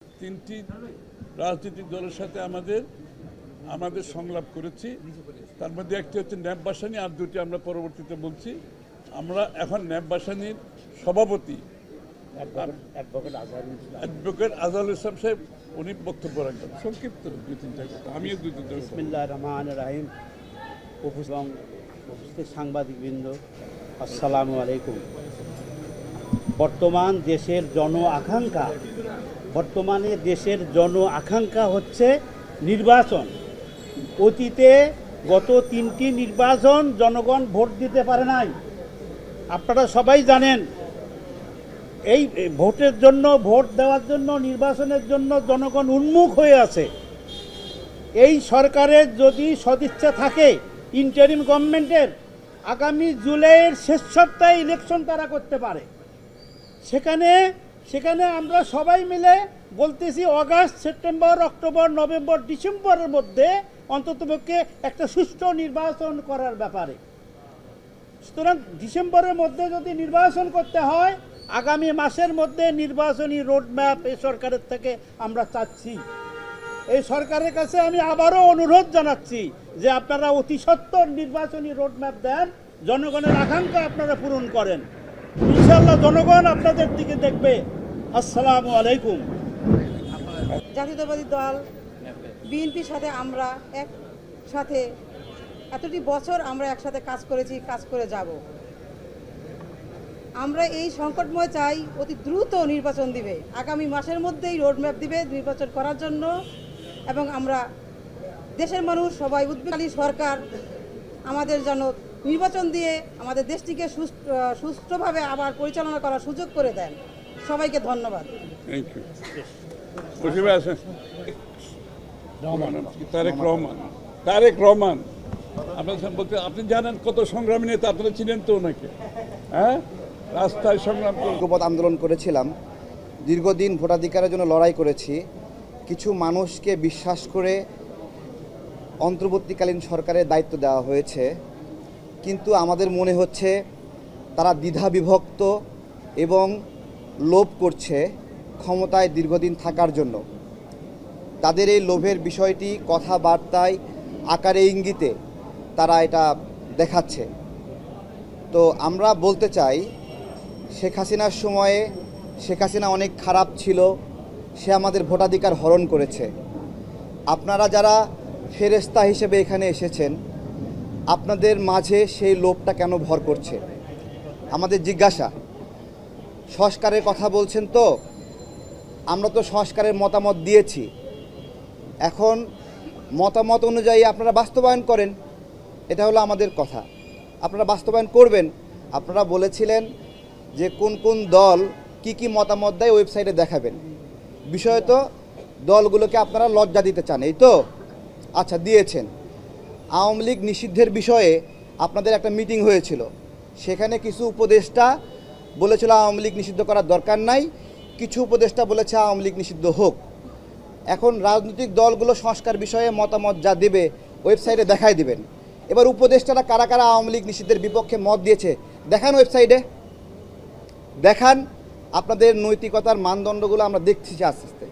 তিনটি রাজনৈতিক দলের সাথে আমাদের সংলাপ করেছি। তার মধ্যে একটি হচ্ছে ন্যাপ বাসানি, আর দুটি আমরা পরবর্তীতে বলছি। আমরা এখন ন্যাপ বাসানির সভাপতি অ্যাডভোকেট আজহারুল ইসলাম সাহেব উনি বক্তব্য রাখবেন, সংক্ষিপ্ত দুই তিনটা কথা। আমিও দুই তিনটা। বিসমিল্লাহির রহমানির রহিম। উপস্থিত সাংবাদিকবৃন্দ, আসসালামু আলাইকুম। বর্তমানে দেশের জন আকাঙ্ক্ষা হচ্ছে নির্বাচন। অতীতে গত তিনটি নির্বাচন জনগণ ভোট দিতে পারে নাই, আপনারা সবাই জানেন। এই ভোট দেওয়ার জন্য নির্বাচনের জন্য জনগণ উন্মুখ হয়ে আছে। এই সরকারের যদি সদিচ্ছা থাকে, ইন্টারিম গভর্নমেন্টের আগামী জুলাইয়ের শেষ সপ্তাহে ইলেকশন তারা করতে পারে। সেখানে আমরা সবাই মিলে বলতেছি আগস্ট, সেপ্টেম্বর, অক্টোবর, নভেম্বর, ডিসেম্বরের মধ্যে অন্ততপক্ষে একটা সুষ্ঠু নির্বাচন করার ব্যাপারে। সুতরাং ডিসেম্বরের মধ্যে যদি নির্বাচন করতে হয়, আগামী মাসের মধ্যে নির্বাচনী রোডম্যাপ এই সরকারের থেকে আমরা চাচ্ছি। এই সরকারের কাছে আমি আবারও অনুরোধ জানাচ্ছি যে আপনারা অতি সত্বর নির্বাচনী রোডম্যাপ দেন, জনগণের আকাঙ্ক্ষা আপনারা পূরণ করেন। ইনশাআল্লাহ জনগণ আপনাদের দিকে দেখবে। আসসালামু আলাইকুম। জাতীয়তাবাদী দল বিএনপির সাথে আমরা একসাথে এতটি বছর আমরা একসাথে কাজ করেছি, কাজ করে যাব। আমরা এই সংকটময় চাই অতি দ্রুত নির্বাচন দিবে, আগামী মাসের মধ্যেই রোডম্যাপ দিবে নির্বাচন করার জন্য। এবং আমরা দেশের মানুষ সবাই উদ্বেগী, সরকার আমাদের জন্য নির্বাচন দিয়ে আমাদের দেশটিকে সুষ্ঠুভাবে আবার পরিচালনা করার সুযোগ করে দেন। সবাইকে ধন্যবাদ। Thank you. তারেক রহমান আপনার বলতে, আপনি জানেন কত সংগ্রামী নেতা, আপনারা চিনেন তো ওনাকে। হ্যাঁ, রাস্তায় সংগ্রাম ঐক্যবদ্ধ আন্দোলন করেছিলাম, দীর্ঘদিন ভোটাধিকারের জন্য লড়াই করেছি। কিছু মানুষকে বিশ্বাস করে অন্তর্বর্তীকালীন সরকারের দায়িত্ব দেওয়া হয়েছে, কিন্তু আমাদের মনে হচ্ছে তারা দ্বিধা বিভক্ত এবং লোভ করছে ক্ষমতায় দীর্ঘদিন থাকার জন্য। তাদের এই লোভের বিষয়টি কথাবার্তায়, আকারে, ইঙ্গিতে তারা এটা দেখাচ্ছে। তো আমরা বলতে চাই, শেখ হাসিনার সময়ে শেখ হাসিনা অনেক খারাপ ছিল, সে আমাদের ভোটাধিকার হরণ করেছে। আপনারা যারা ফেরেশতা হিসেবে এখানে এসেছেন, আপনাদের মাঝে সেই লোভটা কেন ভর করছে? আমাদের জিজ্ঞাসা। সংস্কারের কথা বলছেন তো, আমরা তো সংস্কারের মতামত দিয়েছি। এখন মতামত অনুযায়ী আপনারা বাস্তবায়ন করেন, এটা হলো আমাদের কথা। আপনারা বাস্তবায়ন করবেন। আপনারা বলেছিলেন যে কোন কোন দল কি মতামত দেয় ওয়েবসাইটে দেখাবেন। বিষয় তো দলগুলোকে আপনারা লজ্জা দিতে চান, এই তো? আচ্ছা, দিয়েছেন। আওয়ামী লীগ নিষিদ্ধের বিষয়ে আপনাদের একটা মিটিং হয়েছিল, সেখানে কিছু উপদেষ্টা বলেছিল আওয়ামী লীগ নিষিদ্ধ করার দরকার নাই, কিছু উপদেষ্টা বলেছে আওয়ামী লীগ নিষিদ্ধ হোক। এখন রাজনৈতিক দলগুলো সংস্কার বিষয়ে মতামত যা দেবে ওয়েবসাইটে দেখাই দিবেন। এবার উপদেষ্টারা কারা কারা আওয়ামী লীগ নিষিদ্ধের বিপক্ষে মত দিয়েছে দেখান, ওয়েবসাইটে দেখান। আপনাদের নৈতিকতার মানদণ্ডগুলো আমরা দেখছি আস্তে আস্তে।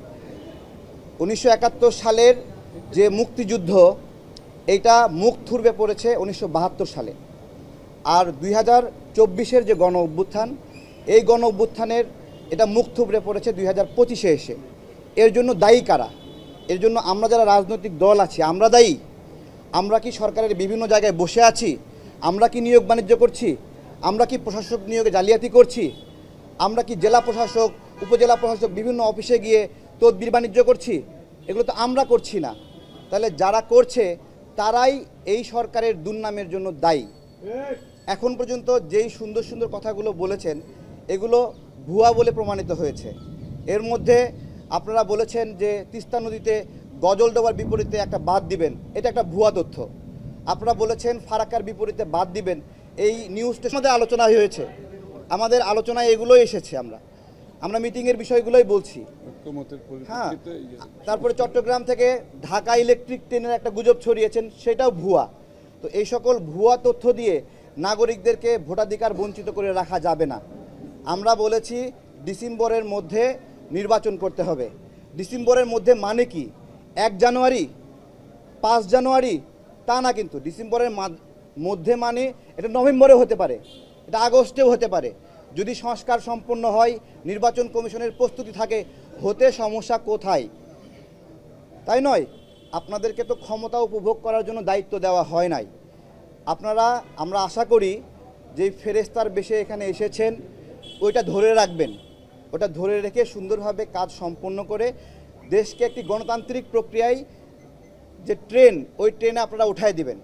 1971 সালের যে মুক্তিযুদ্ধ, এইটা মুখ থুবড়ে পড়েছে 1972 সালে। আর 2024-এর যে গণ অভ্যুত্থান, এই গণ অভ্যুত্থানের এটা মুখ থুবড়ে পড়েছে 2025-এ এসে। এর জন্য দায়ী কারা? এর জন্য আমরা যারা রাজনৈতিক দল আছি আমরা দায়ী। আমরা কি সরকারের বিভিন্ন জায়গায় বসে আছি? আমরা কি নিয়োগ বাণিজ্য করছি? আমরা কি প্রশাসক নিয়োগে জালিয়াতি করছি? আমরা কি জেলা প্রশাসক, উপজেলা প্রশাসক বিভিন্ন অফিসে গিয়ে তদবির বাণিজ্য করছি? এগুলো তো আমরা করছি না। তাহলে যারা করছে তারাই এই সরকারের দুর্নামের জন্য দায়ী। এখন পর্যন্ত যেই সুন্দর সুন্দর কথাগুলো বলেছেন, এগুলো ভুয়া বলে প্রমাণিত হয়েছে। এর মধ্যে আপনারা বলেছেন যে তিস্তা নদীতে গজলডোবার বিপরীতে একটা বাঁধ দিবেন, এটা একটা ভুয়া তথ্য। আপনারা বলেছেন ফারাক্কার বিপরীতে বাঁধ দিবেন, এই নিউজটা আমাদের আলোচনা হয়েছে, আমাদের আলোচনায় এগুলোই এসেছে। আমরা মিটিংয়ের বিষয়গুলোই বলছি। হ্যাঁ, তারপরে চট্টগ্রাম থেকে ঢাকা ইলেকট্রিক ট্রেনের একটা গুজব ছড়িয়েছেন, সেটাও ভুয়া। তো এই সকল ভুয়া তথ্য দিয়ে নাগরিকদেরকে ভোটাধিকার বঞ্চিত করে রাখা যাবে না। আমরা বলেছি ডিসেম্বরের মধ্যে নির্বাচন করতে হবে। ডিসেম্বরের মধ্যে মানে কি 1 জানুয়ারি 5 জানুয়ারি তা না, কিন্তু ডিসেম্বরের মধ্যে মানে এটা নভেম্বরে হতে পারে, এটা আগস্টেও হতে পারে। যদি সংস্কার সম্পন্ন হয়, নির্বাচন কমিশনের প্রস্তুতি থাকে, হতে সমস্যা কোথায়? তাই নয়, আপনাদেরকে তো ক্ষমতা উপভোগ করার জন্য দায়িত্ব দেওয়া হয় নাই। আমরা আশা করি যে ফেরেশতার বেশে এখানে এসেছেন ওইটা ধরে রাখবেন, ওটা ধরে রেখে সুন্দরভাবে কাজ সম্পন্ন করে দেশকে একটি গণতান্ত্রিক প্রক্রিয়ায় যে ট্রেন, ওই ট্রেনে আপনারা উঠায় দিবেন।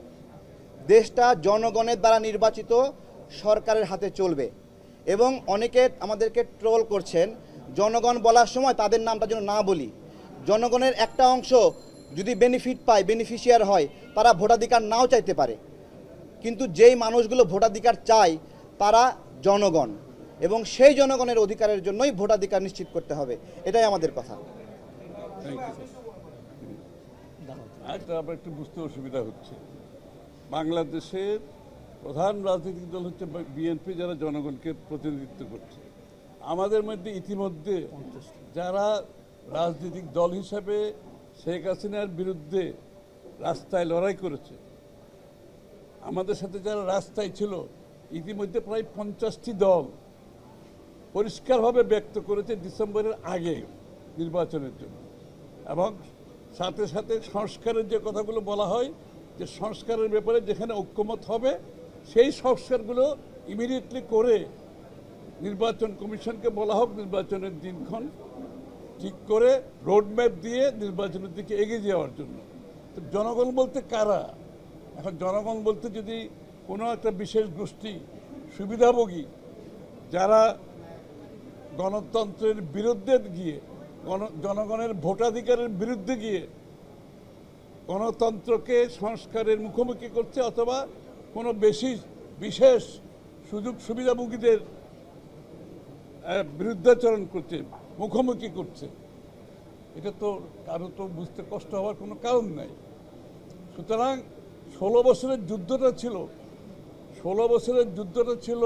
দেশটা জনগণের দ্বারা নির্বাচিত সরকারের হাতে চলবে। এবং অনেকে আমাদেরকে ট্রোল করছেন, জনগণ বলার সময় তাদের নামটা যেন না বলি। জনগণের একটা অংশ যদি বেনিফিট পায়, বেনিফিশিয়ার হয়, তারা ভোটাধিকার নাও চাইতে পারে, কিন্তু যেই মানুষগুলো ভোটাধিকার চায় তারা জনগণ, এবং সেই জনগণের অধিকারের জন্যই ভোটাধিকার নিশ্চিত করতে হবে, এটাই আমাদের কথা। আরেকটা আবার একটু বুঝতে অসুবিধা হচ্ছে, বাংলাদেশের প্রধান রাজনৈতিক দল হচ্ছে বিএনপি, যারা জনগণকে প্রতিনিধিত্ব করছে। আমাদের মধ্যে ইতিমধ্যে যারা রাজনৈতিক দল হিসাবে শেখ হাসিনার বিরুদ্ধে রাস্তায় লড়াই করেছে, আমাদের সাথে যারা রাস্তায় ছিল, ইতিমধ্যে প্রায় 50টি দল পরিষ্কারভাবে ব্যক্ত করেছে ডিসেম্বরের আগে নির্বাচনের জন্য। এবং সাথে সাথে সংস্কারের যে কথাগুলো বলা হয়, যে সংস্কারের ব্যাপারে যেখানে ঐক্যমত হবে সেই সংস্কারগুলো ইমিডিয়েটলি করে নির্বাচন কমিশনকে বলা হোক নির্বাচনের দিনক্ষণ ঠিক করে রোডম্যাপ দিয়ে নির্বাচনের দিকে এগিয়ে যাওয়ার জন্য। তো জনগণ বলতে কারা? এখন জনগণ বলতে যদি কোনো একটা বিশেষ গোষ্ঠী সুবিধাভোগী, যারা গণতন্ত্রের বিরুদ্ধে গিয়ে, জনগণের ভোটাধিকারের বিরুদ্ধে গিয়ে গণতন্ত্রকে সংস্কারের মুখোমুখি করছে, অথবা কোনো বিশেষ সুযোগ সুবিধাভোগীদের বিরুদ্ধাচরণ করছে, মুখোমুখি করছে, এটা তো কারো তো বুঝতে কষ্ট হওয়ার কোনো কারণ নাই। সুতরাং 16 বছরের যুদ্ধটা ছিল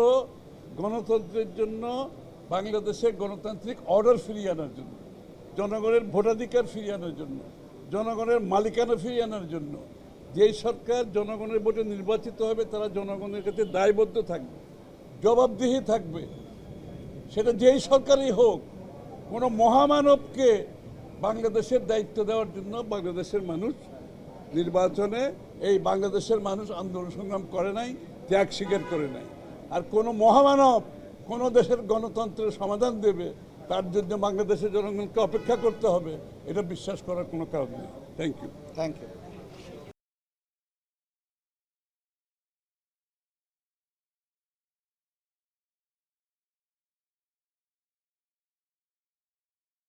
গণতন্ত্রের জন্য, বাংলাদেশে গণতান্ত্রিক অর্ডার ফিরিয়ে আনার জন্য, জনগণের ভোটাধিকার ফিরিয়ে আনার জন্য, জনগণের মালিকানা ফিরিয়ে আনার জন্য। যেই সরকার জনগণের ভোটে নির্বাচিত হবে তারা জনগণের কাছে দায়বদ্ধ থাকবে, জবাবদিহি থাকবে, সেটা যেই সরকারই হোক। কোনো মহামানবকে বাংলাদেশের দায়িত্ব দেওয়ার জন্য বাংলাদেশের মানুষ নির্বাচনে, এই বাংলাদেশের মানুষ আন্দোলন সংগ্রাম করে নাই, ত্যাগ স্বীকার করে নাই। আর কোনো মহামানব কোনো দেশের গণতন্ত্রের সমাধান দেবে, তার জন্য বাংলাদেশের জনগণকে অপেক্ষা করতে হবে, এটা বিশ্বাস করার কোনো কারণ নেই। Thank you.